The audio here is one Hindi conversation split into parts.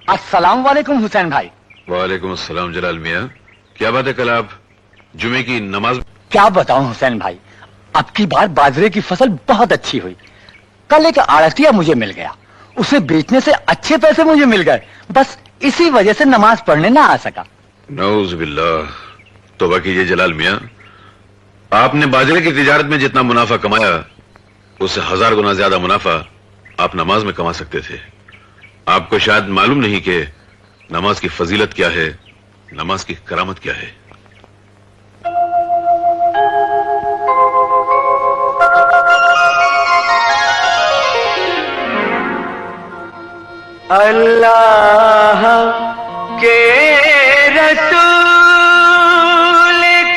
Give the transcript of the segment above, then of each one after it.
अस्सलाम वालेकुम हुसैन भाई। वालेकुम अस्सलाम जलाल मियाँ। क्या बात है, कल आप जुमे की नमाज? क्या बताऊं हुसैन भाई, अब की बार बाजरे की फसल बहुत अच्छी हुई। कल एक आड़तिया मुझे मिल गया, उसे बेचने से अच्छे पैसे मुझे मिल गए। बस इसी वजह से नमाज पढ़ने ना आ सका। नऊज़ बिल्लाह, तौबा कीजिए जलाल मियाँ। आपने बाजरे की तिजारत में जितना मुनाफा कमाया उससे 1000 गुना ज्यादा मुनाफा आप नमाज में कमा सकते थे। आपको शायद मालूम नहीं कि नमाज की फजीलत क्या है, नमाज की करामत क्या है। अल्लाह के रसूल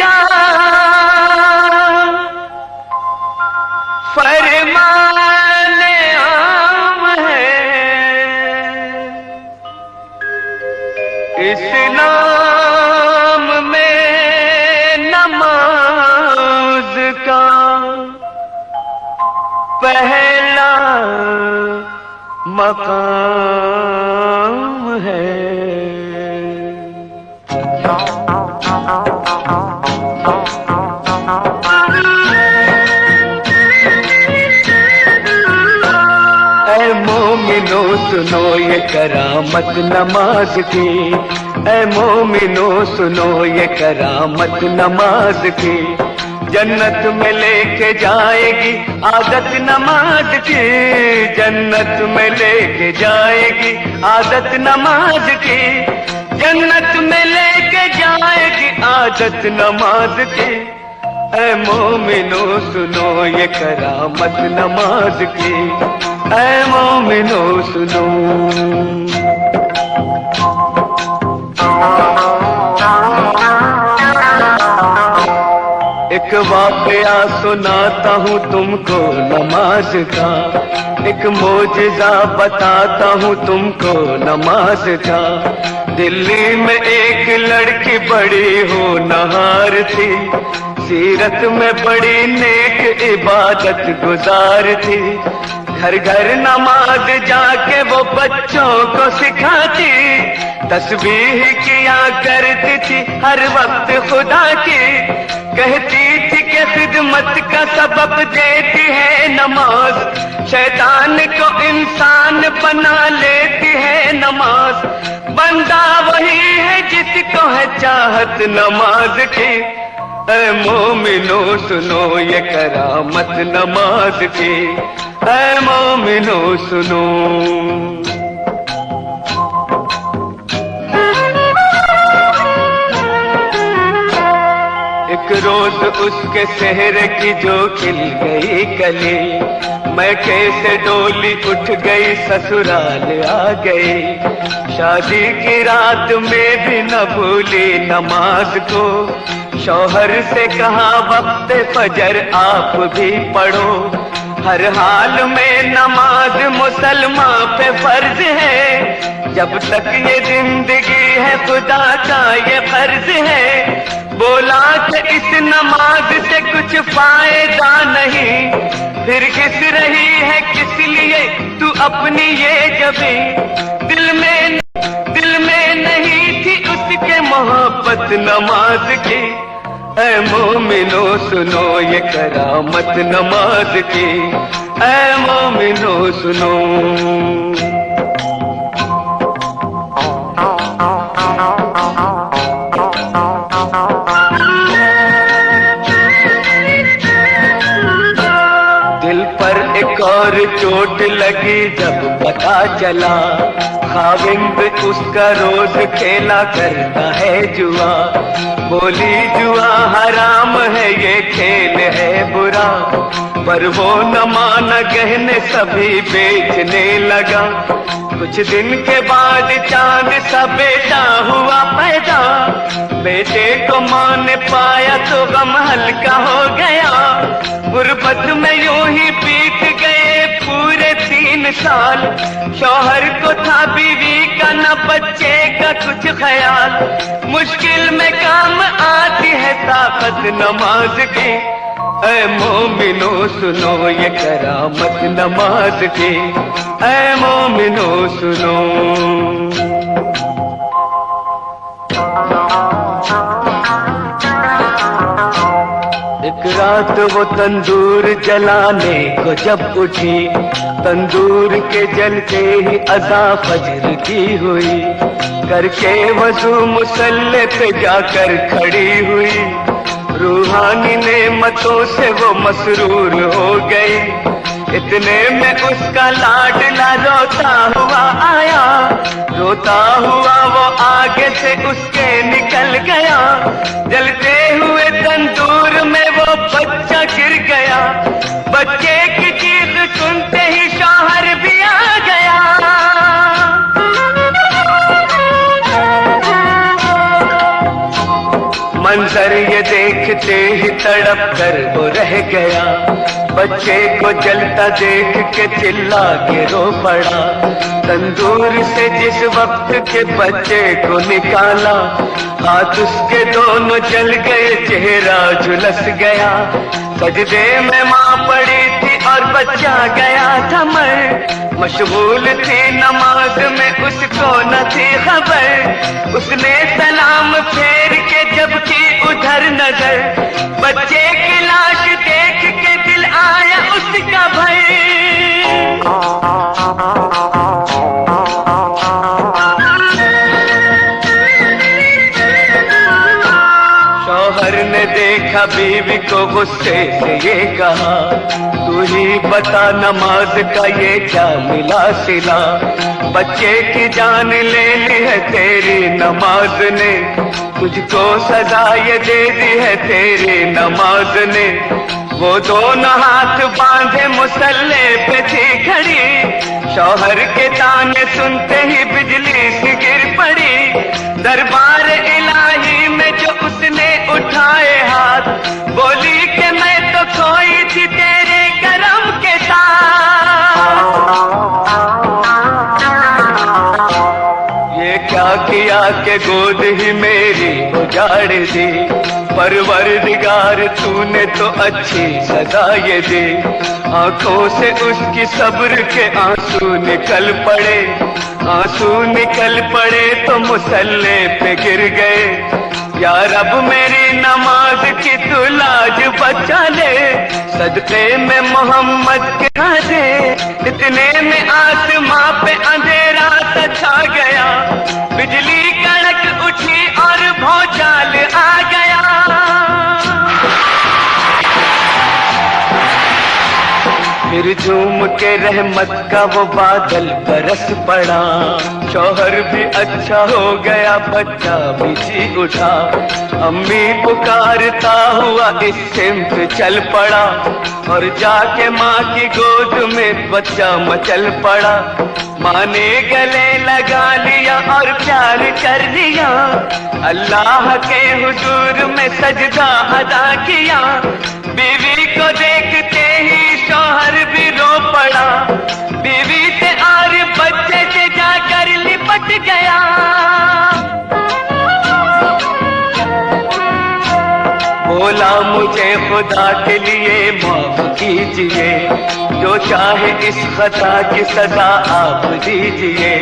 का फरमान आम है, इस्लाम में नमाज का पहला मकाम है। ऐ मोमिनो सुनो ये करामत नमाज की, ऐ मोमिनो सुनो ये करामत नमाज की। जन्नत में लेके जाएगी आदत नमाज की, जन्नत में लेके जाएगी आदत नमाज की, जन्नत में लेके जाएगी आदत नमाज की। ऐ मोमिनो सुनो ये करामत नमाज की, ऐ मोमिनो सुनो। एक वाकया सुनाता हूँ तुमको नमाज का, एक मौजिज़ा बताता हूँ तुमको नमाज का। दिल्ली में एक लड़की बड़ी होनहार थी, सीरत में बड़ी नेक इबादत गुजार थी। घर घर नमाज जाके वो बच्चों को सिखाती, तस्बीह किया करती थी हर वक्त खुदा की। कहती थी कि खिदमत का सबब देती है नमाज, शैतान को इंसान बना लेती है नमाज। बंदा वही है जिसको है चाहत नमाज की। ऐ मोमिनो सुनो ये करामत नमाज की, ऐ मोमिनो सुनो। एक रोज उसके सेहरे की जो खिल गई कली, मैं कैसे डोली उठ गई ससुराल आ गई। शादी की रात में भी न भूली नमाज को, शौहर से कहा वक्त फजर आप भी पढ़ो। हर हाल में नमाज मुसलमान पे फर्ज है, जब तक ये जिंदगी है खुदा का ये फर्ज है। बोला कि इस नमाज से कुछ फायदा नहीं, फिर किस रही है किस लिए तू अपनी ये जबी। दिल में नहीं थी उसके मोहब्बत नमाज की। ऐ मोमिनो सुनो ये करामत नमाज की, ऐ मोमिनो सुनो। दिल पर एक और चोट लगी जब पता चला, खाविंद उसका रोज खेला करता है जुआ। बोली जुआ हराम है ये खेल है बुरा, पर वो न माना गहने सभी बेचने लगा। कुछ दिन के बाद चांद सा बेटा हुआ पैदा, बेटे को मां ने पाया तो गम हल्का हो गया। गुर्बत में यूं ही बीत गए पूरे 3 साल, शौहर को था बीवी का न बच्चे का कुछ ख्याल। मुश्किल में काम आती है ताकत नमाज की, ऐ मोमिनो सुनो ये करामत नमाज की, ऐ मोमिनो सुनो। रात वो तंदूर जलाने को जब उठी, तंदूर के जलते ही अज़ा फजर की हुई, करके वजू मुसल्ले पे जाकर खड़ी हुई, रूहानी नेमतों से वो मसरूर हो गई। इतने में उसका लाडला रोता हुआ आया, रोता हुआ वो आगे से उसके निकल गया, जलते हुए तंदूर में वो बच्चा गिर गया, बच्चे की चीख सुनते ही शौहर भी आ गया। मंजर ये देखते ही तड़प कर वो रह गया, बच्चे को जलता देख के चिल्ला के रो पड़ा। तंदूर से जिस वक्त के बच्चे को निकाला, हाथ उसके दोनों जल गए, चेहरा झुलस गया। सजदे में माँ पड़ी थी और बच्चा गया था मर, मशगूल थी नमाज में उसको न थी खबर। उसने सलाम फेर के जब की उधर नजर, बच्चे की लाश देख के दिल आया उसका भय। शौहर ने देखा बीवी को गुस्से से ये कहा, तू ही बता नमाज का ये क्या मिला सिला, बच्चे की जान ले ली है तेरी नमाज ने, तुझको सजा ये दे दी है तेरी नमाज ने। वो दोनों हाथ बांधे मुसल्ले पे थी खड़ी, शौहर के ताने सुनते ही बिजली सी गिर पड़ी। दरबार इलाही में जो उसने उठाए हाथ, बोली कि मैं तो खोई थी तेरे करम के साथ। ये क्या किया कि गोद ही मेरी उजाड़ दी, परवरदिगार तूने तो अच्छी सजा ये दी। आंखों से उसकी सब्र के आंसू निकल पड़े, आंसू निकल पड़े तो मुसल्ले पे गिर गए। या रब मेरी नमाज की तू लाज बचा ले, सदके में मोहम्मद के दे। इतने में आसमां पे अंधेरा सा छा गया, बिजली कड़क उठी और भौचाल आ गया। फिर झूम के रहमत का वो बादल बरस पड़ा, शौहर भी अच्छा हो गया, बच्चा भी जी उठा। अम्मी पुकारता हुआ इस सिमत चल पड़ा, और जाके माँ की गोद में बच्चा मचल पड़ा। माँ ने गले लगा लिया और प्यार कर लिया, अल्लाह के हुजूर में सजदा अदा किया। बीवी को देखते ही शौहर भी रो पड़ा, बीवी से और बच्चे से जाकर लिपट गया। बोला मुझे खुदा के लिए माफ कीजिए, जो चाहे इस खता की सजा आप दीजिए।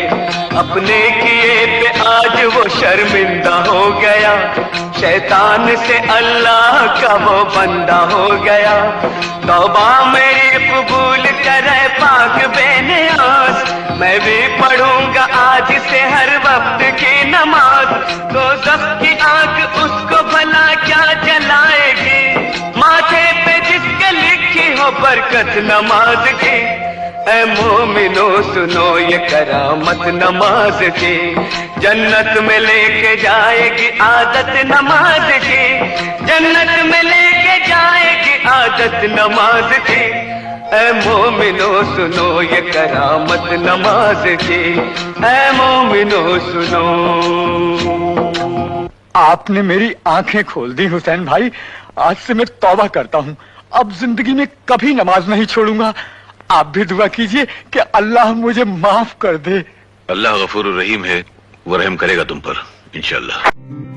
अपने किए पे आज वो शर्मिंदा हो गया, शैतान से अल्लाह का वो बंदा हो गया। तौबा मेरी कबूल करे पाक बेनियाज, मैं भी पढ़ूंगा आज से हर वक्त की नमाज। दोज़ख की आग उसको भला क्या जलाएगी, माथे पे जिसके लिखी हो बरकत नमाज की। ऐ मोमिनो सुनो ये करामत नमाज की, जन्नत में लेके जाएगी आदत नमाज की, जन्नत में लेके जाएगी आदत नमाज की। ऐ मोमिनो सुनो ये करामत नमाज की, ऐ मोमिनो सुनो। आपने मेरी आंखें खोल दी हुसैन भाई, आज से मैं तौबा करता हूँ, अब जिंदगी में कभी नमाज नहीं छोड़ूंगा। आप भी दुआ कीजिए कि अल्लाह मुझे माफ कर दे। अल्लाह गफूर रहीम है, वो रहम करेगा तुम पर इंशाअल्लाह।